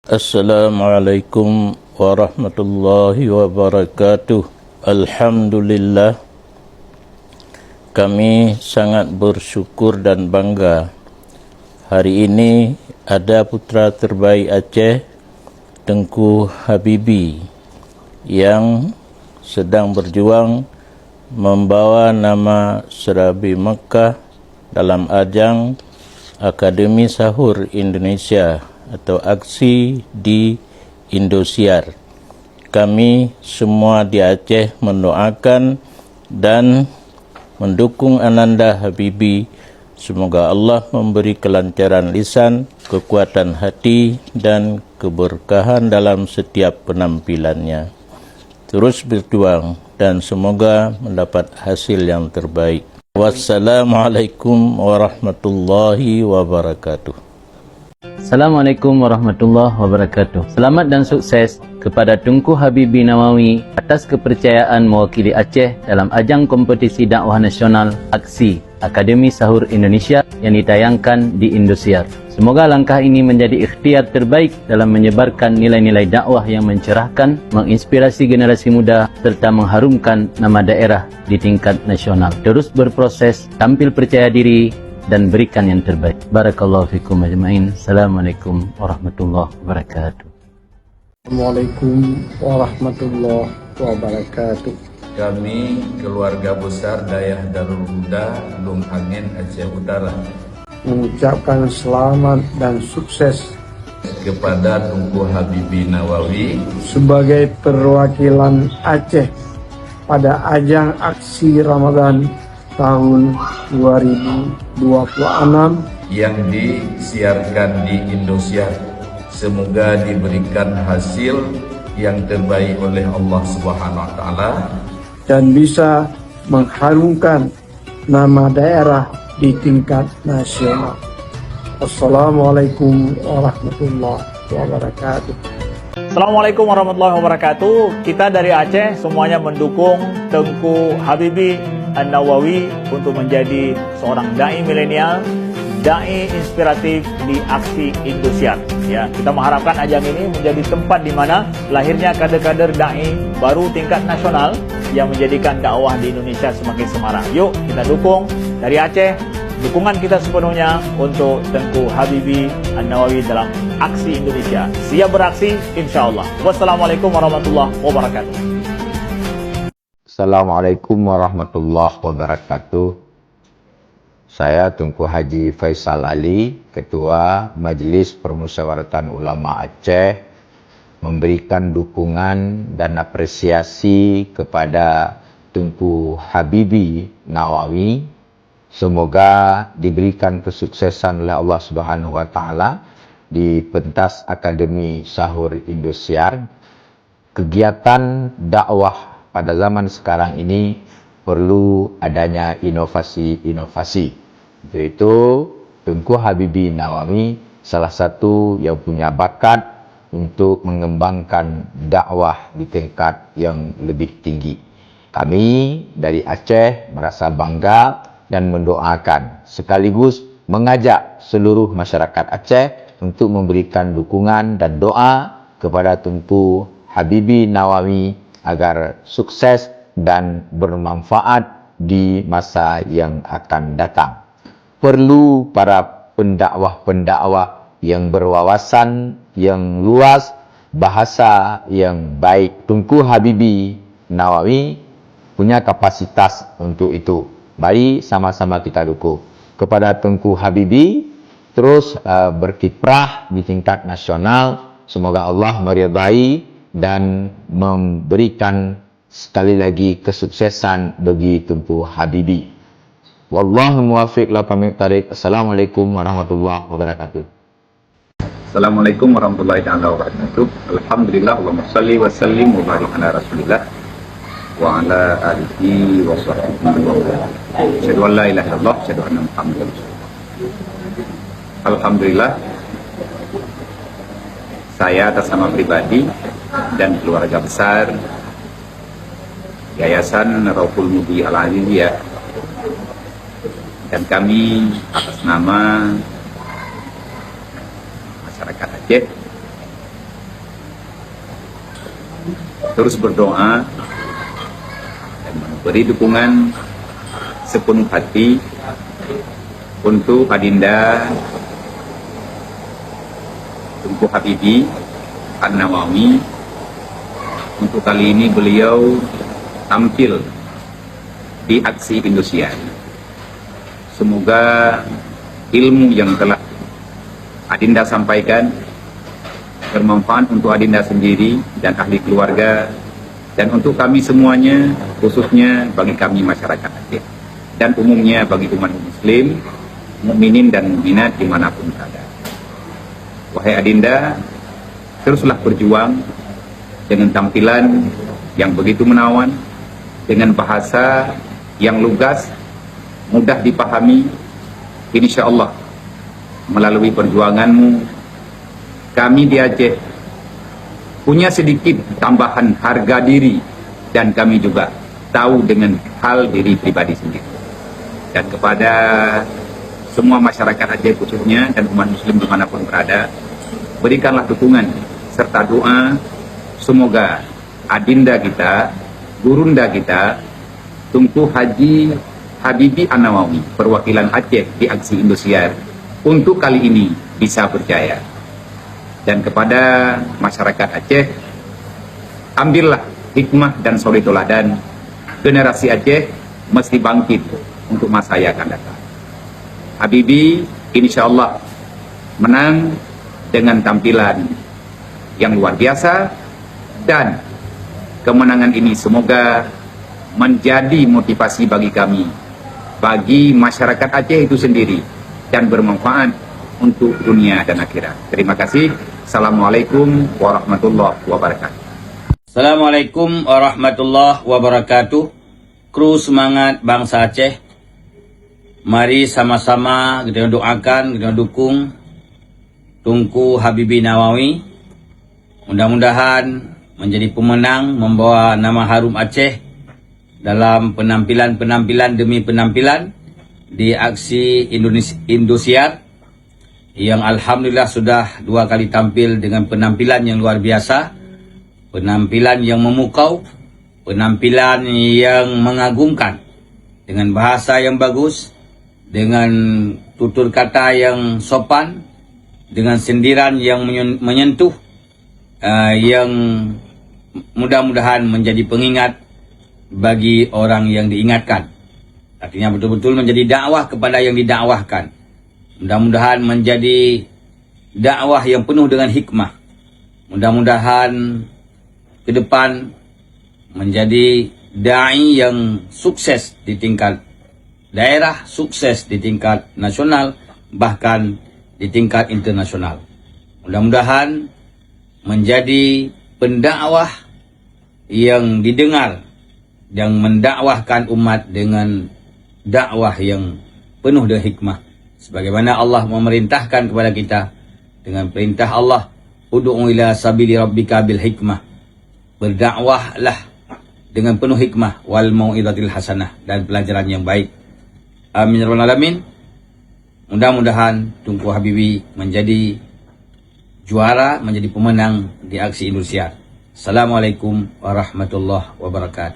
Assalamualaikum warahmatullahi wabarakatuh. Alhamdulillah, kami sangat bersyukur dan bangga. Hari ini ada putra terbaik Aceh, Tengku Habibie, yang sedang berjuang membawa nama Serabi Mekah dalam ajang Akademi Sahur Indonesia atau aksi di Indosiar. Kami semua di Aceh mendoakan dan mendukung Ananda Habibie. Semoga Allah memberi kelancaran lisan, kekuatan hati, dan keberkahan dalam setiap penampilannya. Terus berjuang dan semoga mendapat hasil yang terbaik. Wassalamualaikum warahmatullahi wabarakatuh. Assalamualaikum warahmatullahi wabarakatuh. Selamat dan sukses kepada Tengku Habibie Nawawi atas kepercayaan mewakili Aceh dalam ajang kompetisi dakwah nasional Aksi Akademi Sahur Indonesia yang ditayangkan di Indosiar. Semoga langkah ini menjadi ikhtiar terbaik dalam menyebarkan nilai-nilai dakwah yang mencerahkan, menginspirasi generasi muda, serta mengharumkan nama daerah di tingkat nasional. Terus berproses, tampil percaya diri, dan berikan yang terbaik. Barakallahu fikum ajma'in. Assalamualaikum warahmatullahi wabarakatuh. Assalamualaikum warahmatullahi wabarakatuh. Kami keluarga besar Dayah Darul Huda Lung Angin Aceh Utara mengucapkan selamat dan sukses kepada Tengku Habibie Nawawi sebagai perwakilan Aceh pada ajang aksi Ramadan tahun 2026 yang disiarkan di Indosiar. Semoga diberikan hasil yang terbaik oleh Allah Subhanahu wa taala dan bisa mengharumkan nama daerah di tingkat nasional. Assalamualaikum warahmatullahi wabarakatuh. Assalamualaikum warahmatullahi wabarakatuh. Kita dari Aceh semuanya mendukung Tengku Habibie Nawawi untuk menjadi seorang dai milenial, dai inspiratif di aksi Indosiar. Ya, kita mengharapkan ajang ini menjadi tempat di mana lahirnya kader-kader dai baru tingkat nasional yang menjadikan dakwah di Indonesia semakin semarak. Yuk kita dukung dari Aceh. Dukungan kita sepenuhnya untuk Tengku Habibie Nawawi dalam aksi Indonesia. Siap beraksi, insyaAllah. Wassalamualaikum warahmatullahi wabarakatuh. Assalamualaikum warahmatullahi wabarakatuh. Saya Tengku Haji Faisal Ali, Ketua Majelis Permusyawaratan Ulama Aceh, memberikan dukungan dan apresiasi kepada Tengku Habibie Nawawi. Semoga diberikan kesuksesan oleh Allah Subhanahu wa taala di pentas Akademi Sahur Indosiar. Kegiatan dakwah pada zaman sekarang ini perlu adanya inovasi-inovasi. Yaitu Tengku Habibie Nawawi salah satu yang punya bakat untuk mengembangkan dakwah di tingkat yang lebih tinggi. Kami dari Aceh merasa bangga dan mendoakan sekaligus mengajak seluruh masyarakat Aceh untuk memberikan dukungan dan doa kepada Tengku Habibie Nawawi agar sukses dan bermanfaat di masa yang akan datang. Perlu para pendakwah-pendakwah yang berwawasan, yang luas, bahasa yang baik. Tengku Habibie Nawawi punya kapasitas untuk itu. Mari sama-sama kita dukung. Kepada Tengku Habibie, terus berkiprah di tingkat nasional. Semoga Allah meridai dan memberikan sekali lagi kesuksesan bagi Tengku Habibie. Wallahu muwaffiq ila aqwamit thariq. Assalamualaikum warahmatullahi wabarakatuh. Assalamualaikum warahmatullahi wabarakatuh. Alhamdulillah, Allahumma shalli wa sallim wa barik ala Rasulillah wa ala alihi wa sahbihi wa sallam. Asyhadu an la ilaha illallah, asyhadu anna Muhammadar Rasulullah. Alhamdulillah, saya atas nama pribadi dan keluarga besar Yayasan Rauful Mubi Al-Aziziyah dan kami atas nama masyarakat Aceh terus berdoa dan memberi dukungan sepenuh hati untuk Adinda Tunku Habibie An-Nawawi. Untuk kali ini beliau tampil di aksi Indosiar. Semoga ilmu yang telah Adinda sampaikan bermanfaat untuk Adinda sendiri dan ahli keluarga, dan untuk kami semuanya, khususnya bagi kami masyarakat Aceh dan umumnya bagi umat muslim, mukminin dan mukminat dimanapun berada. Wahai Adinda, teruslah berjuang dengan tampilan yang begitu menawan, dengan bahasa yang lugas, mudah dipahami. Insya Allah melalui perjuanganmu, kami di Aceh punya sedikit tambahan harga diri, dan kami juga tahu dengan hal diri pribadi sendiri. Dan kepada semua masyarakat Aceh khususnya dan umat muslim dimanapun berada, berikanlah dukungan serta doa, semoga Adinda kita, gurunda kita, Tunku Haji Habibie An-Nawawi, perwakilan Aceh di aksi Indosiar, untuk kali ini bisa berjaya. Dan kepada masyarakat Aceh, ambillah hikmah dan suri teladan. Generasi Aceh mesti bangkit untuk masa yang akan datang. Habibie insya Allah menang dengan tampilan yang luar biasa, dan kemenangan ini semoga menjadi motivasi bagi kami, bagi masyarakat Aceh itu sendiri, dan bermanfaat untuk dunia dan akhirat. Terima kasih. Assalamualaikum warahmatullahi wabarakatuh. Assalamualaikum warahmatullahi wabarakatuh. Kru semangat bangsa Aceh, mari sama-sama kita doakan, kita dukung Tunku Habibie Nawawi. Mudah-mudahan menjadi pemenang, membawa nama harum Aceh dalam penampilan demi penampilan di aksi Indosiar, yang alhamdulillah sudah 2 kali tampil dengan penampilan yang luar biasa, penampilan yang memukau, penampilan yang mengagumkan, dengan bahasa yang bagus, dengan tutur kata yang sopan, dengan sindiran yang menyentuh, yang mudah-mudahan menjadi pengingat bagi orang yang diingatkan. Artinya betul-betul menjadi dakwah kepada yang didakwahkan. Mudah-mudahan menjadi dakwah yang penuh dengan hikmah. Mudah-mudahan ke depan menjadi da'i yang sukses di tingkat daerah, sukses di tingkat nasional, bahkan di tingkat internasional. Mudah-mudahan menjadi pendakwah yang didengar, yang mendakwahkan umat dengan dakwah yang penuh dengan hikmah. Sebagaimana Allah memerintahkan kepada kita dengan perintah Allah, ud'u ila sabili rabbika bil hikmah. Berdakwahlah dengan penuh hikmah, wal mau'izatil hasanah, dan pelajaran yang baik. Amin ya rabbal alamin. Mudah-mudahan Tunku Habibie menjadi juara, menjadi pemenang di aksi Indosiar. Assalamualaikum warahmatullahi wabarakatuh.